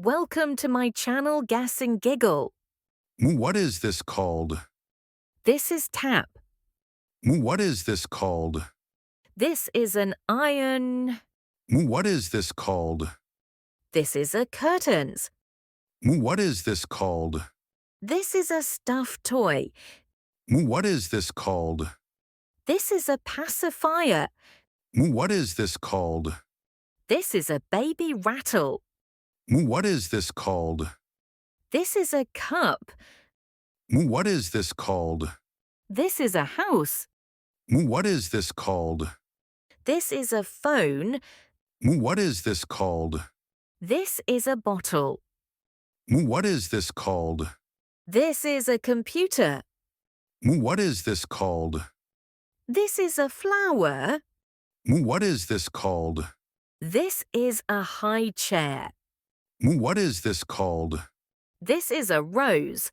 Welcome to my channel Guess and Giggle. What is this called? This is tap. What is this called? This is an iron. What is this called? This is a curtains. What is this called? This is a stuffed toy. What is this called? This is a pacifier. What is this called? This is a baby rattle. What is this called? This is a cup. What is this called? This is a house. What is this called? This is a phone. What is this called? This is a bottle. What is this called? This is a computer. What is this called? This is a flower. What is this called? This is a high chair. What is this called? This is a rose.